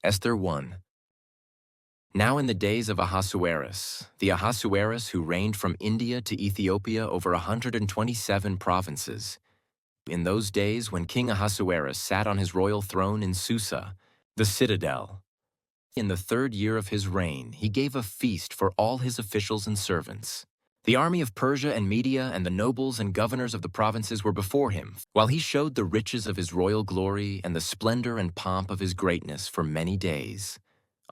Esther 1. Now in the days of Ahasuerus, the Ahasuerus who reigned from India to Ethiopia over 127 provinces, in those days when King Ahasuerus sat on his royal throne in Susa, the citadel, in the 3rd year of his reign, he gave a feast for all his officials and servants. The army of Persia and Media and the nobles and governors of the provinces were before him, while he showed the riches of his royal glory and the splendor and pomp of his greatness for many days,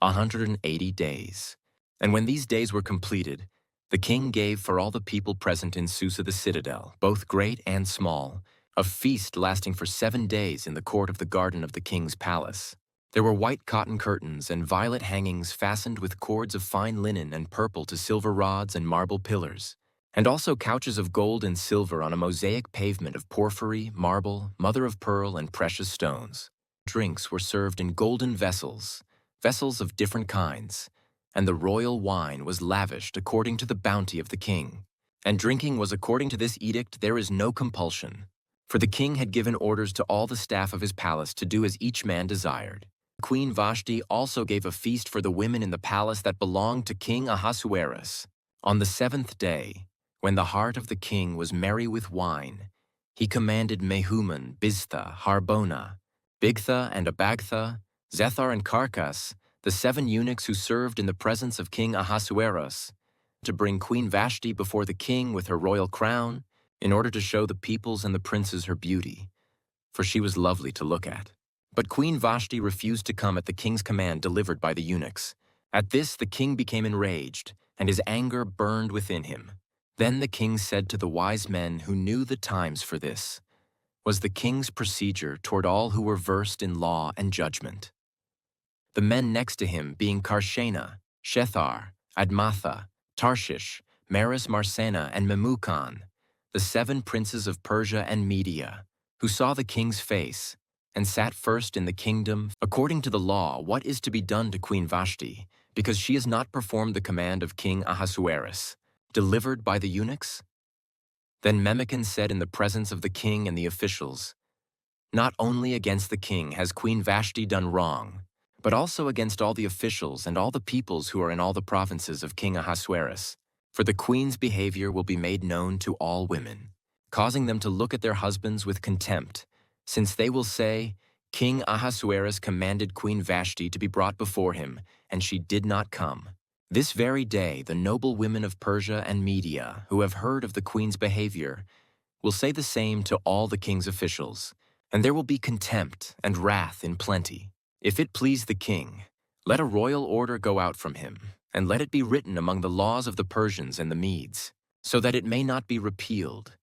180 days. And when these days were completed, the king gave for all the people present in Susa the citadel, both great and small, a feast lasting for 7 days in the court of the garden of the king's palace. There were white cotton curtains and violet hangings fastened with cords of fine linen and purple to silver rods and marble pillars, and also couches of gold and silver on a mosaic pavement of porphyry, marble, mother of pearl, and precious stones. Drinks were served in golden vessels, vessels of different kinds, and the royal wine was lavished according to the bounty of the king. And drinking was according to this edict. There is no compulsion, for the king had given orders to all the staff of his palace to do as each man desired. Queen Vashti also gave a feast for the women in the palace that belonged to King Ahasuerus. On the 7th day, when the heart of the king was merry with wine, he commanded Mehuman, Biztha, Harbona, Bigtha and Abagtha, Zethar and Carcas, the 7 eunuchs who served in the presence of King Ahasuerus, to bring Queen Vashti before the king with her royal crown, in order to show the peoples and the princes her beauty, for she was lovely to look at. But Queen Vashti refused to come at the king's command delivered by the eunuchs. At this the king became enraged, and his anger burned within him. Then the king said to the wise men who knew the times for this, was the king's procedure toward all who were versed in law and judgment. The men next to him being Karshena, Shethar, Admatha, Tarshish, Maris Marsena, and Memucan, the 7 princes of Persia and Media, who saw the king's face, and sat first in the kingdom, according to the law, what is to be done to Queen Vashti, because she has not performed the command of King Ahasuerus, delivered by the eunuchs? Then Memucan said in the presence of the king and the officials, not only against the king has Queen Vashti done wrong, but also against all the officials and all the peoples who are in all the provinces of King Ahasuerus. For the queen's behavior will be made known to all women, causing them to look at their husbands with contempt, since they will say, King Ahasuerus commanded Queen Vashti to be brought before him, and she did not come. This very day the noble women of Persia and Media, who have heard of the queen's behavior, will say the same to all the king's officials, and there will be contempt and wrath in plenty. If it please the king, let a royal order go out from him, and let it be written among the laws of the Persians and the Medes, so that it may not be repealed,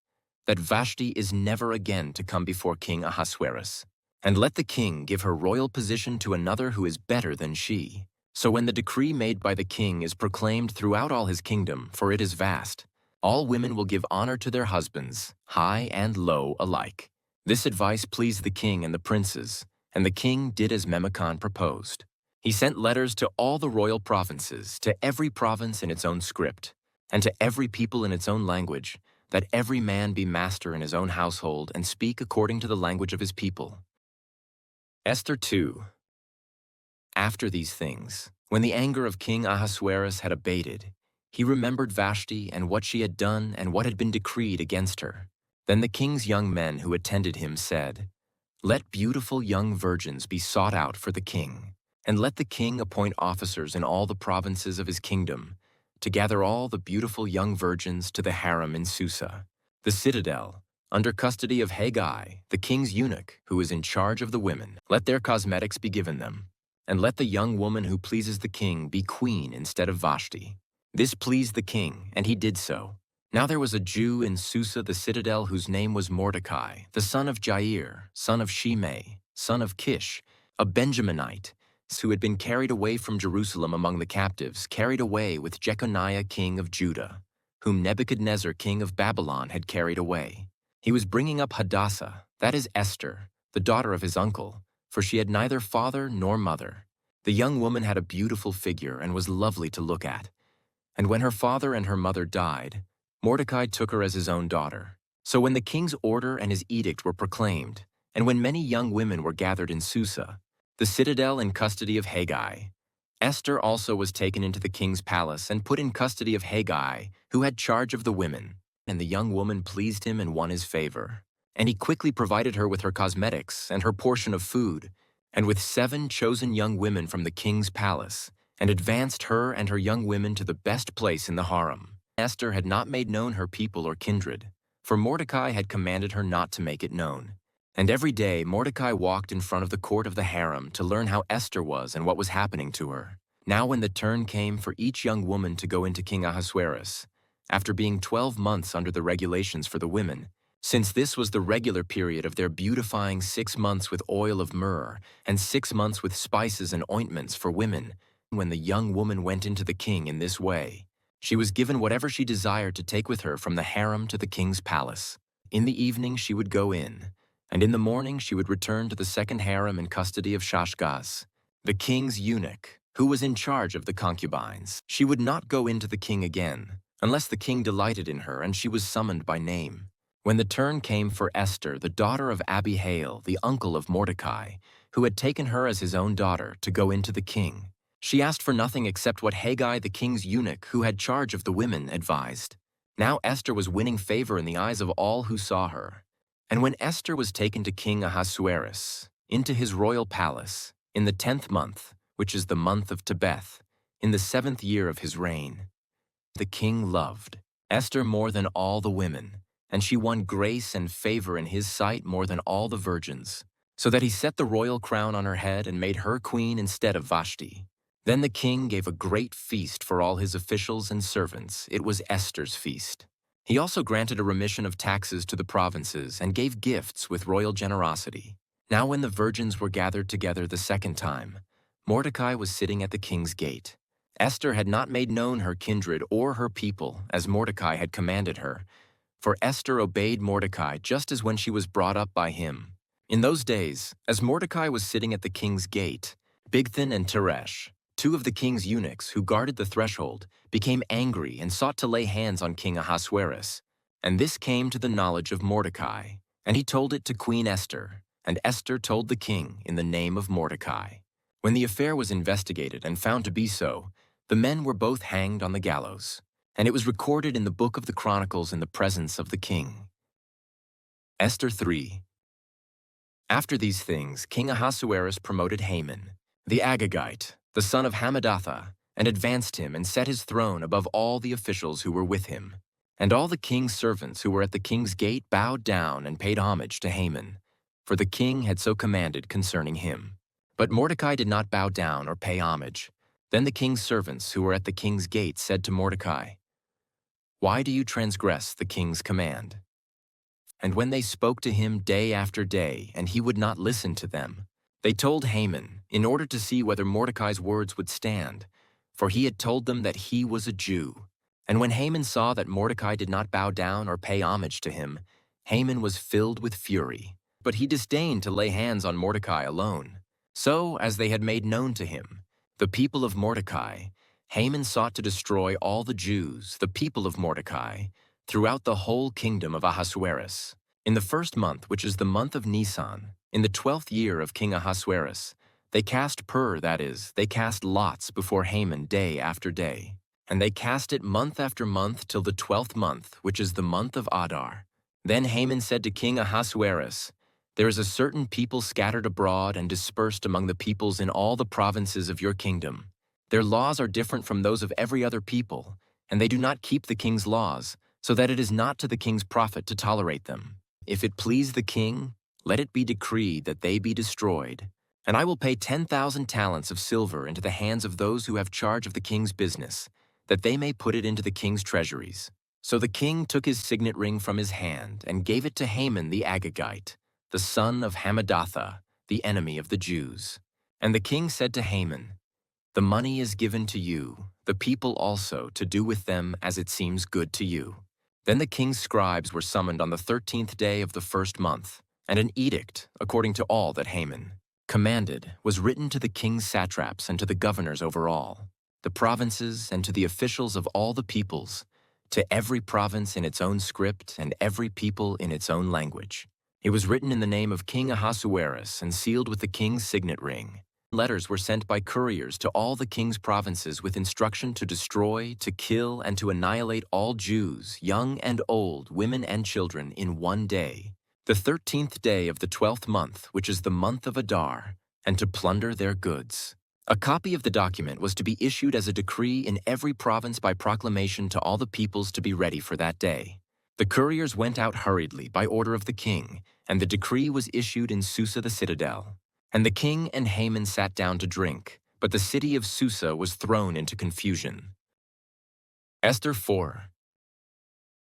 that Vashti is never again to come before King Ahasuerus. And let the king give her royal position to another who is better than she. So when the decree made by the king is proclaimed throughout all his kingdom, for it is vast, all women will give honor to their husbands, high and low alike. This advice pleased the king and the princes, and the king did as Memucan proposed. He sent letters to all the royal provinces, to every province in its own script, and to every people in its own language, that every man be master in his own household and speak according to the language of his people. Esther 2. After these things, when the anger of King Ahasuerus had abated, he remembered Vashti and what she had done and what had been decreed against her. Then the king's young men who attended him said, let beautiful young virgins be sought out for the king, and let the king appoint officers in all the provinces of his kingdom, to gather all the beautiful young virgins to the harem in Susa, the citadel, under custody of Haggai, the king's eunuch, who is in charge of the women. Let their cosmetics be given them, and let the young woman who pleases the king be queen instead of Vashti. This pleased the king, and he did so. Now there was a Jew in Susa the citadel whose name was Mordecai, the son of Jair, son of Shimei, son of Kish, a Benjaminite, who had been carried away from Jerusalem among the captives, carried away with Jeconiah king of Judah, whom Nebuchadnezzar king of Babylon had carried away. He was bringing up Hadassah, that is Esther, the daughter of his uncle, for she had neither father nor mother. The young woman had a beautiful figure and was lovely to look at. And when her father and her mother died, Mordecai took her as his own daughter. So when the king's order and his edict were proclaimed, and when many young women were gathered in Susa, the citadel in custody of Haggai. Esther also was taken into the king's palace and put in custody of Haggai, who had charge of the women. And the young woman pleased him and won his favor. And he quickly provided her with her cosmetics and her portion of food, and with 7 chosen young women from the king's palace, and advanced her and her young women to the best place in the harem. Esther had not made known her people or kindred, for Mordecai had commanded her not to make it known. And every day Mordecai walked in front of the court of the harem to learn how Esther was and what was happening to her. Now when the turn came for each young woman to go into King Ahasuerus, after being 12 months under the regulations for the women, since this was the regular period of their beautifying 6 months with oil of myrrh and 6 months with spices and ointments for women, when the young woman went into the king in this way, she was given whatever she desired to take with her from the harem to the king's palace. In the evening she would go in, and in the morning she would return to the second harem in custody of Shashgaz, the king's eunuch, who was in charge of the concubines. She would not go into the king again, unless the king delighted in her and she was summoned by name. When the turn came for Esther, the daughter of Abihail, the uncle of Mordecai, who had taken her as his own daughter, to go into the king, she asked for nothing except what Haggai, the king's eunuch, who had charge of the women, advised. Now Esther was winning favor in the eyes of all who saw her. And when Esther was taken to King Ahasuerus, into his royal palace, in the 10th month, which is the month of Tebeth, in the 7th year of his reign, the king loved Esther more than all the women, and she won grace and favor in his sight more than all the virgins, so that he set the royal crown on her head and made her queen instead of Vashti. Then the king gave a great feast for all his officials and servants. It was Esther's feast. He also granted a remission of taxes to the provinces and gave gifts with royal generosity. Now when the virgins were gathered together the second time, Mordecai was sitting at the king's gate. Esther had not made known her kindred or her people, as Mordecai had commanded her, for Esther obeyed Mordecai just as when she was brought up by him. In those days, as Mordecai was sitting at the king's gate, Bigthan and Teresh, 2 of the king's eunuchs who guarded the threshold, became angry and sought to lay hands on King Ahasuerus. And this came to the knowledge of Mordecai, and he told it to Queen Esther, and Esther told the king in the name of Mordecai. When the affair was investigated and found to be so, the men were both hanged on the gallows, and it was recorded in the book of the Chronicles in the presence of the king. Esther 3. After these things, King Ahasuerus promoted Haman, the Agagite, the son of Hammedatha, and advanced him and set his throne above all the officials who were with him. And all the king's servants who were at the king's gate bowed down and paid homage to Haman, for the king had so commanded concerning him. But Mordecai did not bow down or pay homage. Then the king's servants who were at the king's gate said to Mordecai, "Why do you transgress the king's command?" And when they spoke to him day after day, and he would not listen to them, they told Haman, in order to see whether Mordecai's words would stand, for he had told them that he was a Jew. And when Haman saw that Mordecai did not bow down or pay homage to him, Haman was filled with fury. But he disdained to lay hands on Mordecai alone. So, as they had made known to him, the people of Mordecai, Haman sought to destroy all the Jews, the people of Mordecai, throughout the whole kingdom of Ahasuerus. In the 1st month, which is the month of Nisan, in the 12th year of King Ahasuerus, they cast that is, they cast lots before Haman day after day. And they cast it month after month till the 12th month, which is the month of Adar. Then Haman said to King Ahasuerus, "There is a certain people scattered abroad and dispersed among the peoples in all the provinces of your kingdom. Their laws are different from those of every other people, and they do not keep the king's laws, so that it is not to the king's profit to tolerate them. If it please the king, let it be decreed that they be destroyed. And I will pay 10,000 talents of silver into the hands of those who have charge of the king's business, that they may put it into the king's treasuries." So the king took his signet ring from his hand and gave it to Haman the Agagite, the son of Hammedatha, the enemy of the Jews. And the king said to Haman, "The money is given to you, the people also, to do with them as it seems good to you." Then the king's scribes were summoned on the 13th day of the 1st month, and an edict, according to all that Haman commanded, was written to the king's satraps and to the governors over all the provinces and to the officials of all the peoples, to every province in its own script and every people in its own language. It was written in the name of King Ahasuerus and sealed with the king's signet ring. Letters were sent by couriers to all the king's provinces with instruction to destroy, to kill, and to annihilate all Jews, young and old, women and children, in one day, the 13th day of the 12th month, which is the month of Adar, and to plunder their goods. A copy of the document was to be issued as a decree in every province by proclamation to all the peoples to be ready for that day. The couriers went out hurriedly by order of the king, and the decree was issued in Susa the citadel. And the king and Haman sat down to drink, but the city of Susa was thrown into confusion. Esther 4.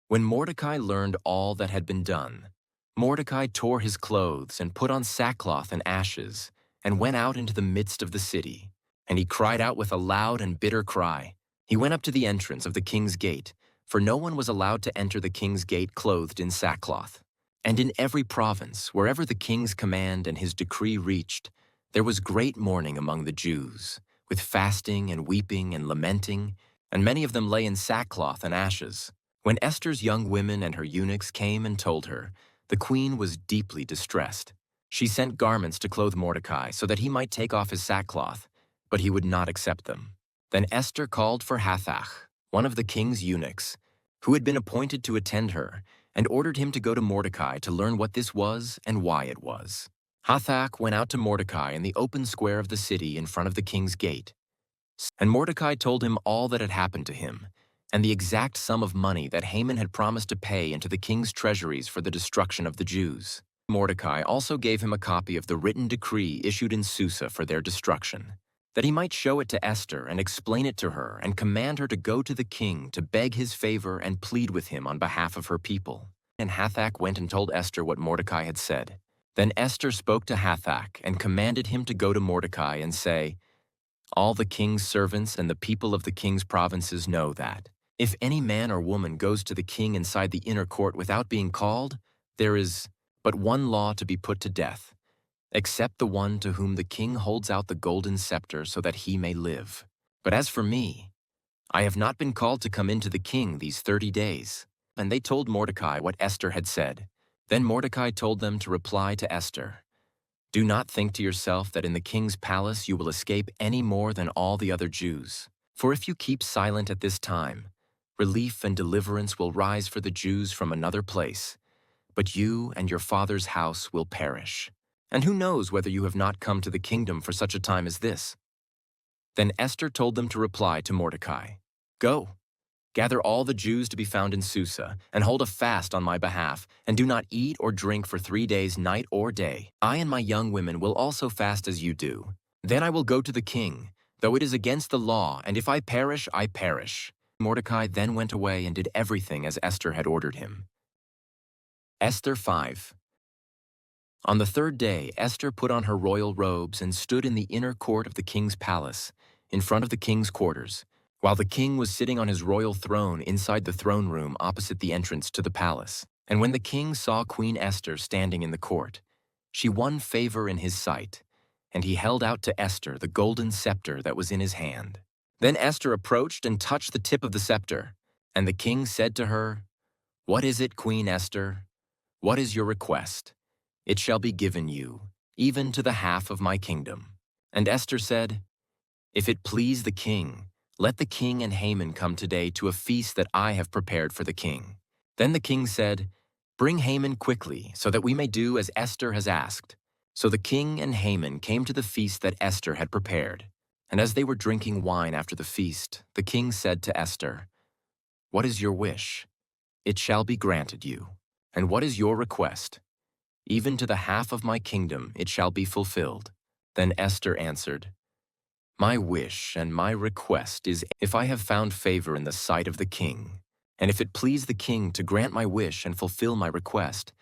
When Mordecai learned all that had been done, Mordecai tore his clothes and put on sackcloth and ashes, and went out into the midst of the city. And he cried out with a loud and bitter cry. He went up to the entrance of the king's gate, for no one was allowed to enter the king's gate clothed in sackcloth. And in every province, wherever the king's command and his decree reached, there was great mourning among the Jews, with fasting and weeping and lamenting, and many of them lay in sackcloth and ashes. When Esther's young women and her eunuchs came and told her, the queen was deeply distressed. She sent garments to clothe Mordecai so that he might take off his sackcloth, but he would not accept them. Then Esther called for Hathach, one of the king's eunuchs, who had been appointed to attend her, and ordered him to go to Mordecai to learn what this was and why it was. Hathach went out to Mordecai in the open square of the city in front of the king's gate. And Mordecai told him all that had happened to him, and the exact sum of money that Haman had promised to pay into the king's treasuries for the destruction of the Jews. Mordecai also gave him a copy of the written decree issued in Susa for their destruction, that he might show it to Esther and explain it to her and command her to go to the king to beg his favor and plead with him on behalf of her people. And Hathach went and told Esther what Mordecai had said. Then Esther spoke to Hathach and commanded him to go to Mordecai and say, "All the king's servants and the people of the king's provinces know that, if any man or woman goes to the king inside the inner court without being called, there is but one law to be put to death, except the one to whom the king holds out the golden scepter so that he may live. But as for me, I have not been called to come in to the king these 30 days. And they told Mordecai what Esther had said. Then Mordecai told them to reply to Esther, "Do not think to yourself that in the king's palace you will escape any more than all the other Jews. For if you keep silent at this time, relief and deliverance will rise for the Jews from another place, but you and your father's house will perish. And who knows whether you have not come to the kingdom for such a time as this?" Then Esther told them to reply to Mordecai, "Go, gather all the Jews to be found in Susa, and hold a fast on my behalf, and do not eat or drink for 3 days, night or day. I and my young women will also fast as you do. Then I will go to the king, though it is against the law, and if I perish, I perish." Mordecai then went away and did everything as Esther had ordered him. Esther 5. On the 3rd day, Esther put on her royal robes and stood in the inner court of the king's palace, in front of the king's quarters, while the king was sitting on his royal throne inside the throne room opposite the entrance to the palace. And when the king saw Queen Esther standing in the court, she won favor in his sight, and he held out to Esther the golden scepter that was in his hand. Then Esther approached and touched the tip of the scepter, and the king said to her, "What is it, Queen Esther? What is your request? It shall be given you, even to the half of my kingdom." And Esther said, "If it please the king, let the king and Haman come today to a feast that I have prepared for the king." Then the king said, "Bring Haman quickly, so that we may do as Esther has asked." So the king and Haman came to the feast that Esther had prepared. And as they were drinking wine after the feast, the king said to Esther, "What is your wish? It shall be granted you. And what is your request? Even to the half of my kingdom it shall be fulfilled." Then Esther answered, "My wish and my request is, if I have found favor in the sight of the king, and if it please the king to grant my wish and fulfill my request,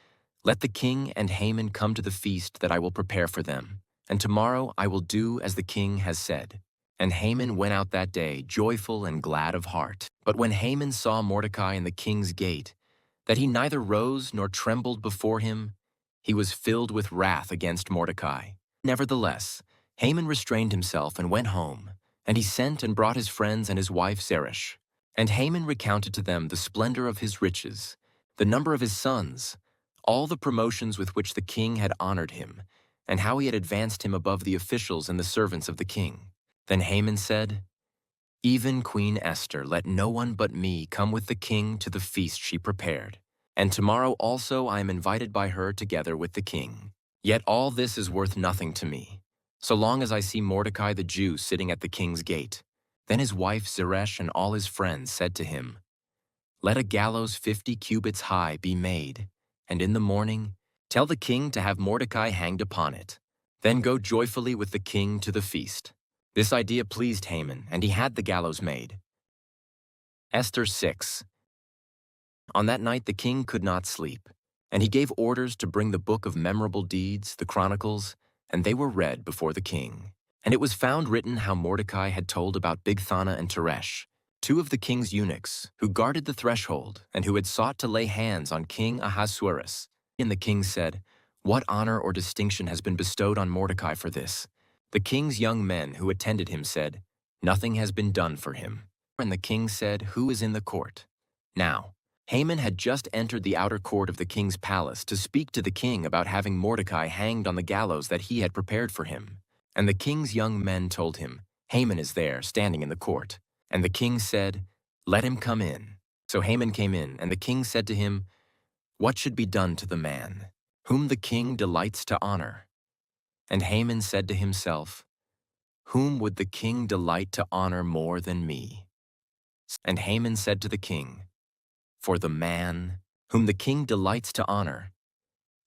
let the king and Haman come to the feast that I will prepare for them, and tomorrow I will do as the king has said." And Haman went out that day joyful and glad of heart. But when Haman saw Mordecai in the king's gate, that he neither rose nor trembled before him, he was filled with wrath against Mordecai. Nevertheless, Haman restrained himself and went home, and he sent and brought his friends and his wife Zeresh. And Haman recounted to them the splendor of his riches, the number of his sons, all the promotions with which the king had honored him, and how he had advanced him above the officials and the servants of the king. Then Haman said, "Even Queen Esther, let no one but me come with the king to the feast she prepared. And tomorrow also I am invited by her together with the king. Yet all this is worth nothing to me, so long as I see Mordecai the Jew sitting at the king's gate." Then his wife Zeresh and all his friends said to him, "Let a gallows 50 cubits high be made, and in the morning tell the king to have Mordecai hanged upon it. Then go joyfully with the king to the feast." This idea pleased Haman, and he had the gallows made. Esther 6. On that night the king could not sleep, and he gave orders to bring the book of memorable deeds, the Chronicles, and they were read before the king. And it was found written how Mordecai had told about Bigthana and Teresh, two of the king's eunuchs, who guarded the threshold and who had sought to lay hands on King Ahasuerus. And the king said, "What honor or distinction has been bestowed on Mordecai for this?" The king's young men who attended him said, "Nothing has been done for him." And the king said, "Who is in the court?" Now, Haman had just entered the outer court of the king's palace to speak to the king about having Mordecai hanged on the gallows that he had prepared for him. And the king's young men told him, "Haman is there, standing in the court." And the king said, "Let him come in." So Haman came in, and the king said to him, "What should be done to the man whom the king delights to honor?" And Haman said to himself, "Whom would the king delight to honor more than me?" And Haman said to the king, "For the man whom the king delights to honor,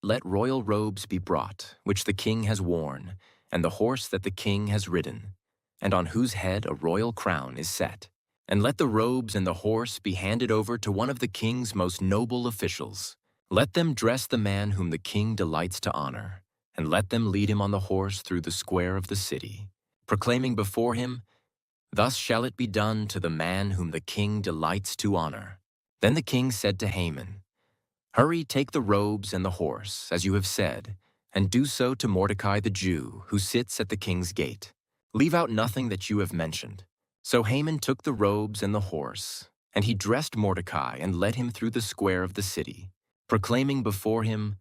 let royal robes be brought, which the king has worn, and the horse that the king has ridden, and on whose head a royal crown is set. And let the robes and the horse be handed over to one of the king's most noble officials. Let them dress the man whom the king delights to honor, and let them lead him on the horse through the square of the city, proclaiming before him, 'Thus shall it be done to the man whom the king delights to honor.'" Then the king said to Haman, "Hurry, take the robes and the horse, as you have said, and do so to Mordecai the Jew, who sits at the king's gate. Leave out nothing that you have mentioned." So Haman took the robes and the horse, and he dressed Mordecai and led him through the square of the city, proclaiming before him,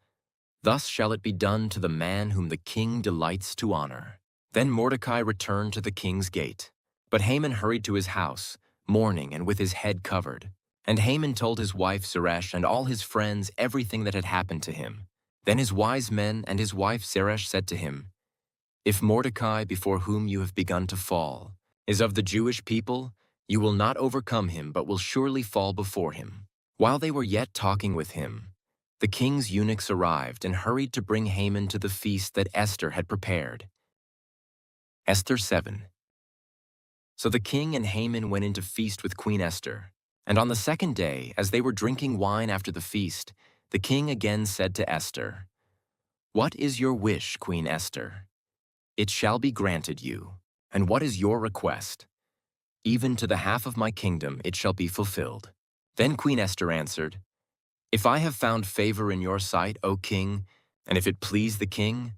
"Thus shall it be done to the man whom the king delights to honor." Then Mordecai returned to the king's gate, but Haman hurried to his house, mourning and with his head covered. And Haman told his wife Zeresh and all his friends everything that had happened to him. Then his wise men and his wife Zeresh said to him, "If Mordecai, before whom you have begun to fall, is of the Jewish people, you will not overcome him, but will surely fall before him." While they were yet talking with him, the king's eunuchs arrived and hurried to bring Haman to the feast that Esther had prepared. Esther 7. So the king and Haman went in to feast with Queen Esther. And on the second day, as they were drinking wine after the feast, the king again said to Esther, "What is your wish, Queen Esther? It shall be granted you. And what is your request? Even to the half of my kingdom it shall be fulfilled." Then Queen Esther answered, "If I have found favor in your sight, O king, and if it please the king,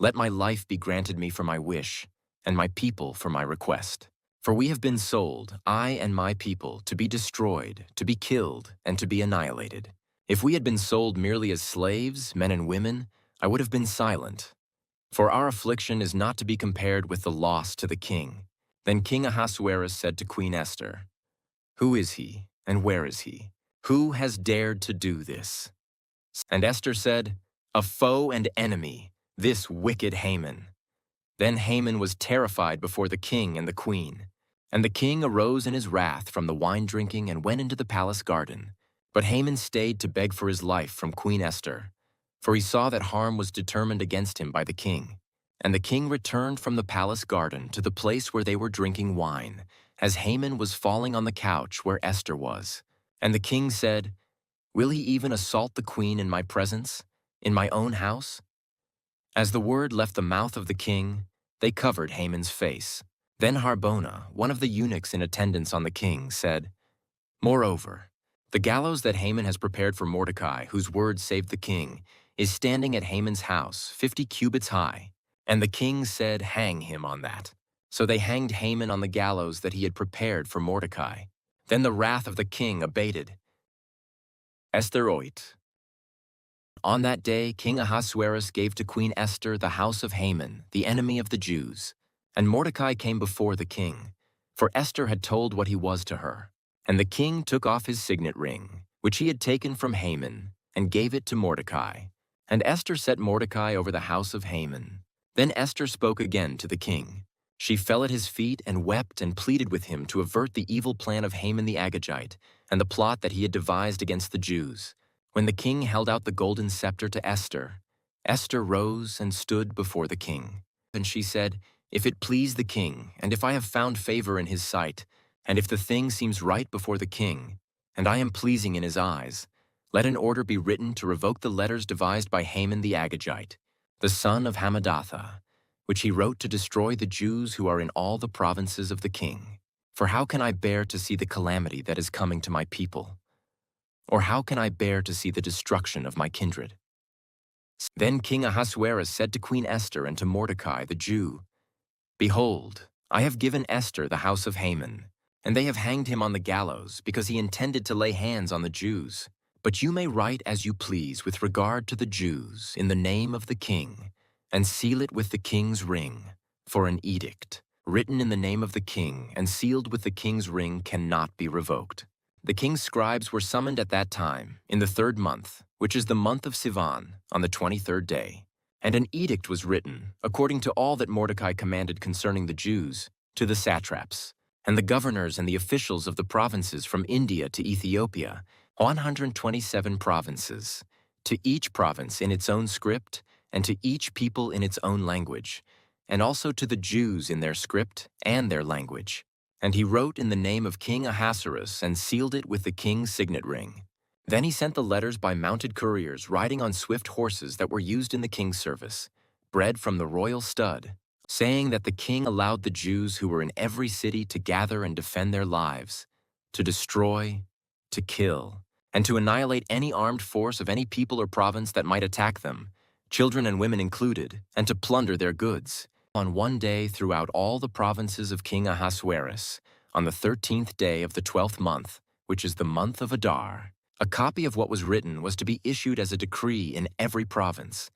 let my life be granted me for my wish, and my people for my request. For we have been sold, I and my people, to be destroyed, to be killed, and to be annihilated. If we had been sold merely as slaves, men and women, I would have been silent. For our affliction is not to be compared with the loss to the king." Then King Ahasuerus said to Queen Esther, "Who is he, and where is he? Who has dared to do this?" And Esther said, "A foe and enemy, this wicked Haman." Then Haman was terrified before the king and the queen. And the king arose in his wrath from the wine drinking and went into the palace garden. But Haman stayed to beg for his life from Queen Esther, for he saw that harm was determined against him by the king. And the king returned from the palace garden to the place where they were drinking wine, as Haman was falling on the couch where Esther was. And the king said, "Will he even assault the queen in my presence, in my own house?" As the word left the mouth of the king, they covered Haman's face. Then Harbona, one of the eunuchs in attendance on the king, said, "Moreover, the gallows that Haman has prepared for Mordecai, whose word saved the king, is standing at Haman's house, 50 cubits high." And the king said, "Hang him on that." So they hanged Haman on the gallows that he had prepared for Mordecai. Then the wrath of the king abated. Esther 8. On that day, King Ahasuerus gave to Queen Esther the house of Haman, the enemy of the Jews. And Mordecai came before the king, for Esther had told what he was to her. And the king took off his signet ring, which he had taken from Haman, and gave it to Mordecai. And Esther set Mordecai over the house of Haman. Then Esther spoke again to the king. She fell at his feet and wept and pleaded with him to avert the evil plan of Haman the Agagite and the plot that he had devised against the Jews. When the king held out the golden scepter to Esther, Esther rose and stood before the king. And she said, "If it please the king, and if I have found favor in his sight, and if the thing seems right before the king, and I am pleasing in his eyes, let an order be written to revoke the letters devised by Haman the Agagite, the son of Hammedatha, which he wrote to destroy the Jews who are in all the provinces of the king. For how can I bear to see the calamity that is coming to my people? Or how can I bear to see the destruction of my kindred?" Then King Ahasuerus said to Queen Esther and to Mordecai the Jew, "Behold, I have given Esther the house of Haman, and they have hanged him on the gallows because he intended to lay hands on the Jews. But you may write as you please with regard to the Jews in the name of the king, and seal it with the king's ring, for an edict written in the name of the king and sealed with the king's ring cannot be revoked." The king's scribes were summoned at that time, in the 3rd month, which is the month of Sivan, on the 23rd day. And an edict was written, according to all that Mordecai commanded concerning the Jews, to the satraps, and the governors and the officials of the provinces from India to Ethiopia, 127 provinces, to each province in its own script, and to each people in its own language, and also to the Jews in their script and their language. And he wrote in the name of King Ahasuerus and sealed it with the king's signet ring. Then he sent the letters by mounted couriers riding on swift horses that were used in the king's service, bred from the royal stud, saying that the king allowed the Jews who were in every city to gather and defend their lives, to destroy, to kill, and to annihilate any armed force of any people or province that might attack them, children and women included, and to plunder their goods. On one day throughout all the provinces of King Ahasuerus, on the 13th day of the 12th month, which is the month of Adar, a copy of what was written was to be issued as a decree in every province,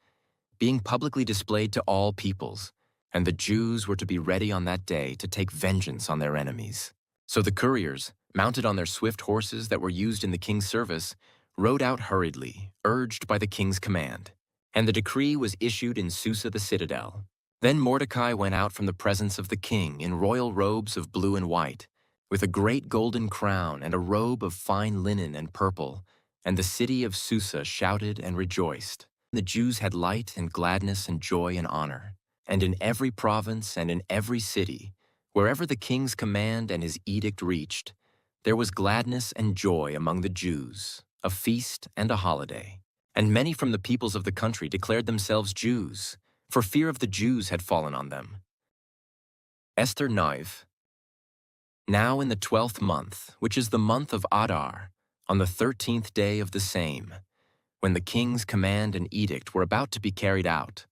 being publicly displayed to all peoples, and the Jews were to be ready on that day to take vengeance on their enemies. So the couriers, mounted on their swift horses that were used in the king's service, rode out hurriedly, urged by the king's command. And the decree was issued in Susa the citadel. Then Mordecai went out from the presence of the king in royal robes of blue and white, with a great golden crown and a robe of fine linen and purple, and the city of Susa shouted and rejoiced. The Jews had light and gladness and joy and honor. And in every province and in every city, wherever the king's command and his edict reached, there was gladness and joy among the Jews, a feast and a holiday. And many from the peoples of the country declared themselves Jews, for fear of the Jews had fallen on them. Esther 9. Now in the 12th month, which is the month of Adar, on the 13th day of the same, when the king's command and edict were about to be carried out,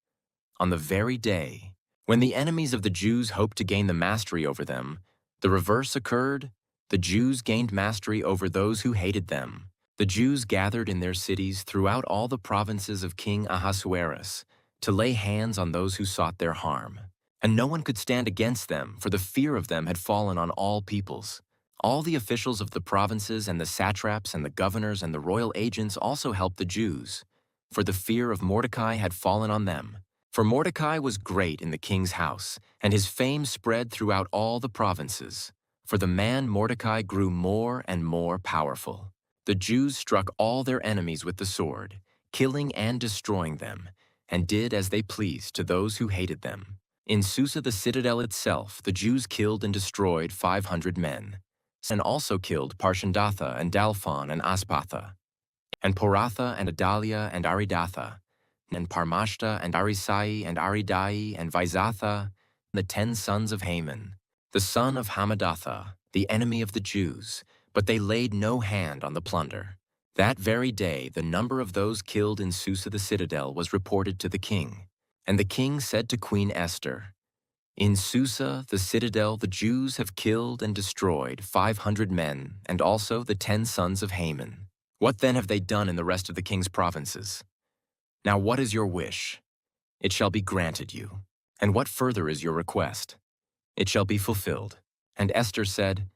on the very day when the enemies of the Jews hoped to gain the mastery over them, the reverse occurred. The Jews gained mastery over those who hated them. The Jews gathered in their cities throughout all the provinces of King Ahasuerus to lay hands on those who sought their harm. And no one could stand against them, for the fear of them had fallen on all peoples. All the officials of the provinces and the satraps and the governors and the royal agents also helped the Jews, for the fear of Mordecai had fallen on them. For Mordecai was great in the king's house, and his fame spread throughout all the provinces. For the man Mordecai grew more and more powerful. The Jews struck all their enemies with the sword, killing and destroying them, and did as they pleased to those who hated them. In Susa the citadel itself, the Jews killed and destroyed 500 men, and also killed Parshandatha and Dalphon and Aspatha, and Poratha and Adalia and Aridatha, and Parmashta and Arisai and Aridai and Vizatha, the 10 sons of Haman, the son of Hammedatha, the enemy of the Jews, but they laid no hand on the plunder. That very day the number of those killed in Susa the citadel was reported to the king. And the king said to Queen Esther, "In Susa the citadel the Jews have killed and destroyed 500 men, and also the 10 sons of Haman. What then have they done in the rest of the king's provinces?" Now what is your wish? It shall be granted you. And what further is your request? It shall be fulfilled. And Esther said,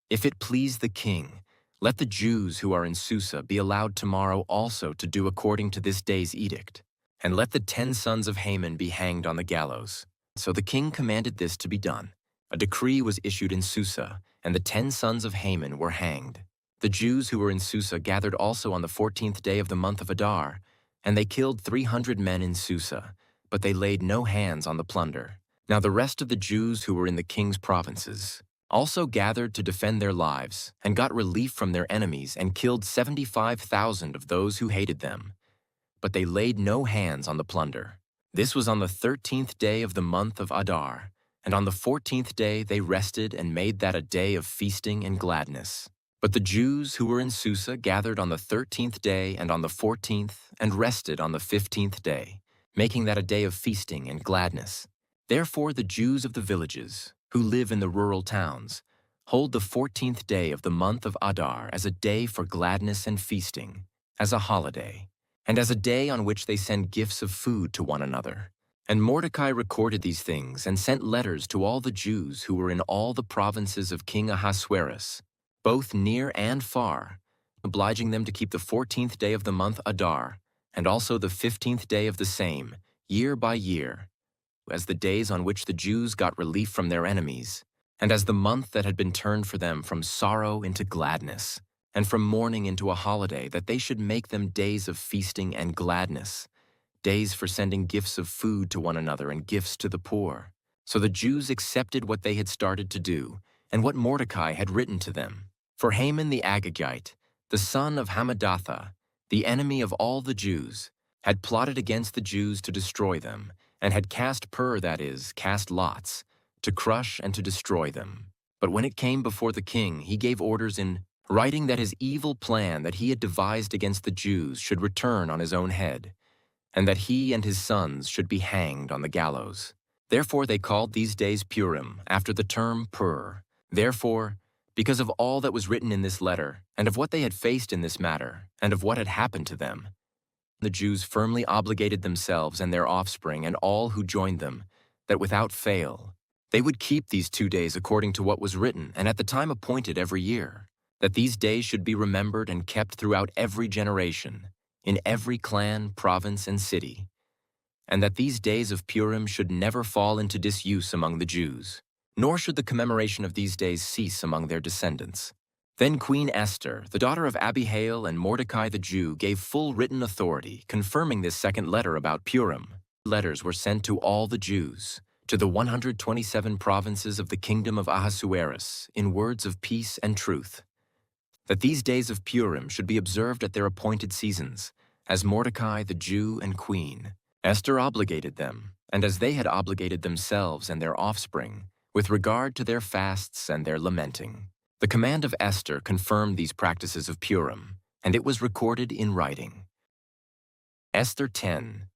If it please the king, let the Jews who are in Susa be allowed tomorrow also to do according to this day's edict, and let the 10 sons of Haman be hanged on the gallows. So the king commanded this to be done. A decree was issued in Susa, and the 10 sons of Haman were hanged. The Jews who were in Susa gathered also on the 14th day of the month of Adar, and they killed 300 men in Susa, but they laid no hands on the plunder. Now the rest of the Jews who were in the king's provinces also gathered to defend their lives, and got relief from their enemies, and killed 75,000 of those who hated them. But they laid no hands on the plunder. This was on the 13th day of the month of Adar, and on the 14th day they rested and made that a day of feasting and gladness. But the Jews who were in Susa gathered on the 13th day and on the 14th, and rested on the 15th day, making that a day of feasting and gladness. Therefore the Jews of the villages, who live in the rural towns, hold the 14th day of the month of Adar as a day for gladness and feasting, as a holiday, and as a day on which they send gifts of food to one another. And Mordecai recorded these things and sent letters to all the Jews who were in all the provinces of King Ahasuerus, both near and far, obliging them to keep the 14th day of the month Adar, and also the 15th day of the same, year by year, as the days on which the Jews got relief from their enemies, and as the month that had been turned for them from sorrow into gladness, and from mourning into a holiday, that they should make them days of feasting and gladness, days for sending gifts of food to one another and gifts to the poor. So the Jews accepted what they had started to do, and what Mordecai had written to them. For Haman the Agagite, the son of Hammedatha, the enemy of all the Jews, had plotted against the Jews to destroy them, and had cast that is, cast lots, to crush and to destroy them. But when it came before the king, he gave orders in writing that his evil plan that he had devised against the Jews should return on his own head, and that he and his sons should be hanged on the gallows. Therefore they called these days Purim, after the term Pur. Therefore, because of all that was written in this letter, and of what they had faced in this matter, and of what had happened to them, the Jews firmly obligated themselves and their offspring and all who joined them, that without fail, they would keep these 2 days according to what was written and at the time appointed every year, that these days should be remembered and kept throughout every generation, in every clan, province, and city, and that these days of Purim should never fall into disuse among the Jews, nor should the commemoration of these days cease among their descendants. Then Queen Esther, the daughter of Abihail, and Mordecai the Jew gave full written authority, confirming this second letter about Purim. Letters were sent to all the Jews, to the 127 provinces of the kingdom of Ahasuerus, in words of peace and truth, that these days of Purim should be observed at their appointed seasons, as Mordecai the Jew and Queen Esther obligated them, and as they had obligated themselves and their offspring, with regard to their fasts and their lamenting. The command of Esther confirmed these practices of Purim, and it was recorded in writing. Esther 10.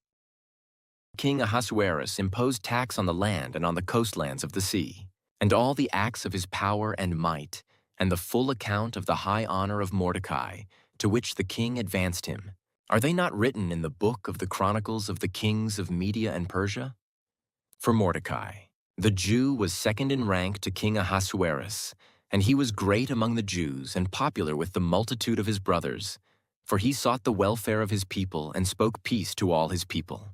King Ahasuerus imposed tax on the land and on the coastlands of the sea, and all the acts of his power and might, and the full account of the high honor of Mordecai, to which the king advanced him. Are they not written in the book of the chronicles of the kings of Media and Persia? For Mordecai, the Jew, was second in rank to King Ahasuerus, and he was great among the Jews and popular with the multitude of his brothers, for he sought the welfare of his people and spoke peace to all his people.